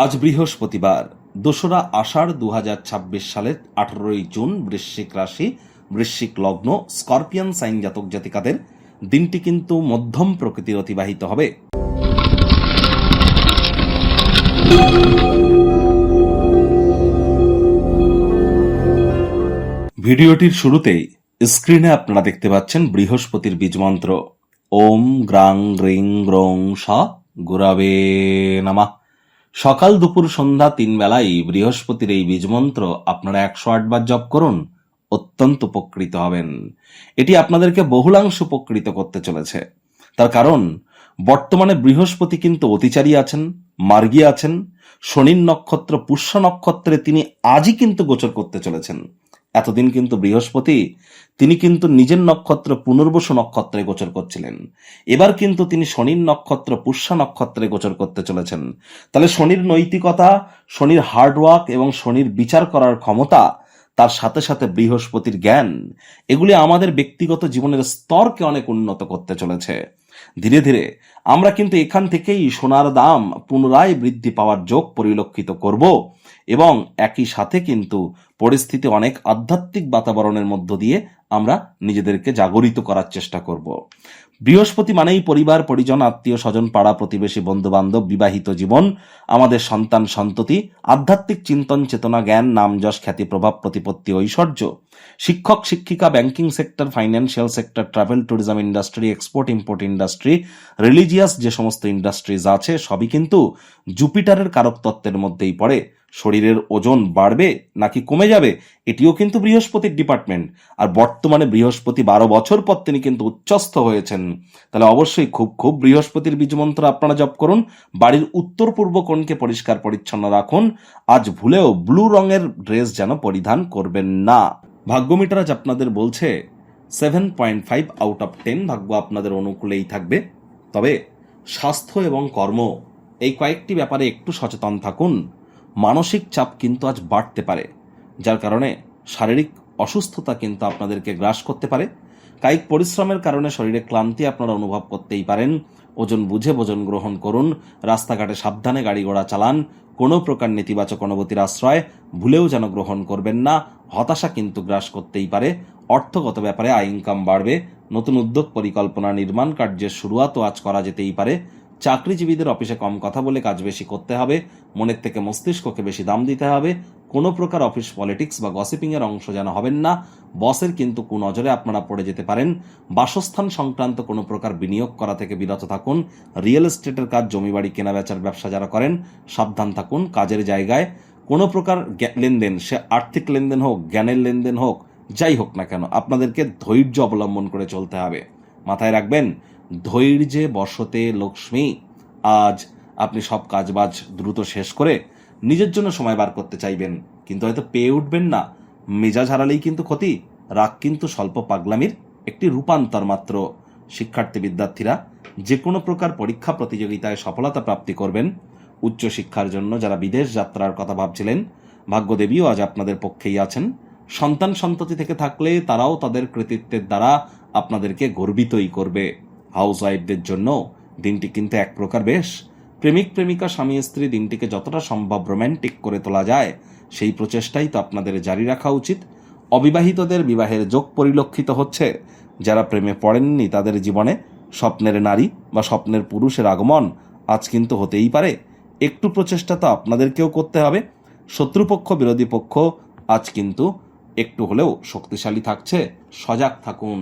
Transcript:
আজ বৃহস্পতিবার ২রা আষাঢ় ২০২৬ সালের ১৮ই জুন। বৃশ্চিক রাশি, বৃশ্চিক লগ্ন, স্করপিয়ান সাইন জাতক জাতিকাদের দিনটি কিন্তু মধ্যম প্রকৃতির অতিবাহিত হবে। ভিডিওটির শুরুতেই স্ক্রিনে আপনারা দেখতে পাচ্ছেন বৃহস্পতির বীজমন্ত্র ওম গ্রাং গ্রিং গ্রং স গুরাবে নমঃ। সকাল দুপুর সন্ধ্যা ৩ বেলায় বৃহস্পতির এই বীজমন্ত্র আপনারা ১০৮ বার জপ করুন, অত্যন্ত উপকৃত হবেন। এটি আপনাদেরকে বহুলাংশ উপকৃত করতে চলেছে। তার কারণ বর্তমানে বৃহস্পতি কিন্তু অতিচারী আছেন, মার্গী আছেন। শনির নক্ষত্র পুষ্য নক্ষত্রে তিনি আজই কিন্তু গোচর করতে চলেছেন। এতদিন কিন্তু বৃহস্পতি তিনি কিন্তু নিজের নক্ষত্র পুনর্বসু নক্ষত্রে গোচর করছিলেন। এবার কিন্তু তিনি শনির নক্ষত্র পুষ্য নক্ষত্রে গোচর করতে চলেছেন। তাহলে শনির নৈতিকতা, শনির হার্ডওয়ার্ক এবং শনির বিচার করার ক্ষমতা, তার সাথে সাথে বৃহস্পতির জ্ঞান, এগুলি আমাদের ব্যক্তিগত জীবনের স্তরকে অনেক উন্নত করতে চলেছে। ধীরে ধীরে আমরা কিন্তু এখান থেকেই সোনার দাম পুনরায় বৃদ্ধি পাওয়ার যোগ পরিলক্ষিত করব এবং একই সাথে কিন্তু পরিস্থিতি অনেক আধ্যাত্মিক বাতাবরণের মধ্য দিয়ে আমরা নিজেদেরকে জাগরিত করার চেষ্টা করব। বৃহস্পতি মানেই পরিবার পরিজন, আত্মীয় স্বজন, পাড়া প্রতিবেশী, বন্ধু বান্ধব, বিবাহিত জীবন, আমাদের সন্তান সন্ততি, আধ্যাত্মিক চিন্তন চেতনা, জ্ঞান, নাম যশ, খ্যাতি, প্রভাব, প্রতিপত্তি, ঐশ্বর্য, শিক্ষক শিক্ষিকা, banking sector, financial sector, travel tourism industry, export import industry, religious যে সমস্ত ইন্ডাস্ট্রিজ আছে সবই কিন্তু জুপিটারের কারক তত্ত্বের মধ্যেই পড়ে। শরীরের ওজন বাড়বে নাকি কমে যাবে, এটিও কিন্তু বৃহস্পতির ডিপার্টমেন্ট। আর বর্তমানে বৃহস্পতি ১২ বছর পর তিনি কিন্তু উচ্চস্থ হয়েছেন। তাহলে অবশ্যই খুব বৃহস্পতির বীজমন্ত্র আপনারা জপ করুন। বাড়ির উত্তর পূর্ব কোণকে পরিষ্কার পরিচ্ছন্ন রাখুন। আজ ভুলেও ব্লু রঙের ড্রেস যেন পরিধান করবেন না। ভাগ্যমিটার আজ আপনাদের বলছে 7.5 আউট অফ 10, ভাগ্য আপনাদের অনুকূলেই থাকবে। তবে স্বাস্থ্য এবং কর্ম এই কয়েকটি ব্যাপারে একটু সচেতন থাকুন। মানসিক চাপ কিন্তু আজ বাড়তে পারে, যার কারণে শারীরিক অসুস্থতা কিন্তু আপনাদেরকে গ্রাস করতে পারে। কায়িক পরিশ্রমের কারণে শরীরে ক্লান্তি আপনারা অনুভব করতেই পারেন। ওজন বুঝে ভোজন গ্রহণ করুন। রাস্তাঘাটে সাবধানে গাড়ি ঘোড়া চালান। কোনো প্রকার নেতিবাচক অনুভূতির আশ্রয় ভুলেও যেন গ্রহণ করবেন না। হতাশা কিন্তু গ্রাস করতেই পারে। অর্থগত ব্যাপারে আয় ইনকাম বাড়বে। নতুন উদ্যোগ, পরিকল্পনা, নির্মাণ কার্যের শুরুয়াতও আজ করা যেতেই পারে। চাকরিজীবীদের অফিসে কম কথা বলে কাজ বেশি করতে হবে। মনের থেকে মস্তিষ্ককে বেশি দাম দিতে হবে। কোনো প্রকার অফিস পলিটিক্স বা গসিপিং এর অংশ যেন হবেন না। বসের কিন্তু কুনজরে আপনারা পড়ে যেতে পারেন। বাসস্থান সংক্রান্ত কোনো প্রকার বিনিয়োগ করা থেকে বিরত থাকুন। রিয়েল এস্টেটের কাজ, জমিবাড়ি কেনা বেচার ব্যবসা যারা করেন সাবধান থাকুন। কাজের জায়গায় কোনো প্রকার লেনদেন, সে আর্থিক লেনদেন হোক, জ্ঞানের লেনদেন হোক, যাই হোক না কেন, আপনাদেরকে ধৈর্য অবলম্বন করে চলতে হবে। মাথায় রাখবেন, ধৈর্যে বশতে লক্ষ্মী। আজ আপনি সব কাজবাজ দ্রুত শেষ করে নিজের জন্য সময় বার করতে চাইবেন, কিন্তু হয়তো পেয়ে উঠবেন না। মেজাজ হারালেই কিন্তু ক্ষতি। রাগ কিন্তু স্বল্প পাগলামির একটি রূপান্তর মাত্র। শিক্ষার্থী বিদ্যার্থীরা যে কোনো প্রকার পরীক্ষা প্রতিযোগিতায় সফলতা প্রাপ্তি করবেন। উচ্চশিক্ষার জন্য যারা বিদেশ যাত্রার কথা ভাবছিলেন, ভাগ্যদেবীও আজ আপনাদের পক্ষেই আছেন। সন্তান সন্ততি থেকে থাকলে তারাও তাদের কৃতিত্বের দ্বারা আপনাদেরকে গর্বিতই করবে। হাউস ওয়াইফদের জন্য দিনটি কিন্তু এক প্রকার বেশ। প্রেমিক প্রেমিকা, স্বামী স্ত্রী দিনটিকে যতটা সম্ভব রোম্যান্টিক করে তোলা যায় সেই প্রচেষ্টাই তো আপনাদের জারি রাখা উচিত। অবিবাহিতদের বিবাহের যোগ পরিলক্ষিত হচ্ছে। যারা প্রেমে পড়েননি তাদের জীবনে স্বপ্নের নারী বা স্বপ্নের পুরুষের আগমন আজ কিন্তু হতেই পারে। একটু প্রচেষ্টা তো আপনাদেরকেও করতে হবে। শত্রুপক্ষ বিরোধী পক্ষ আজ কিন্তু একটু হলেও শক্তিশালী থাকছে। সজাগ থাকুন।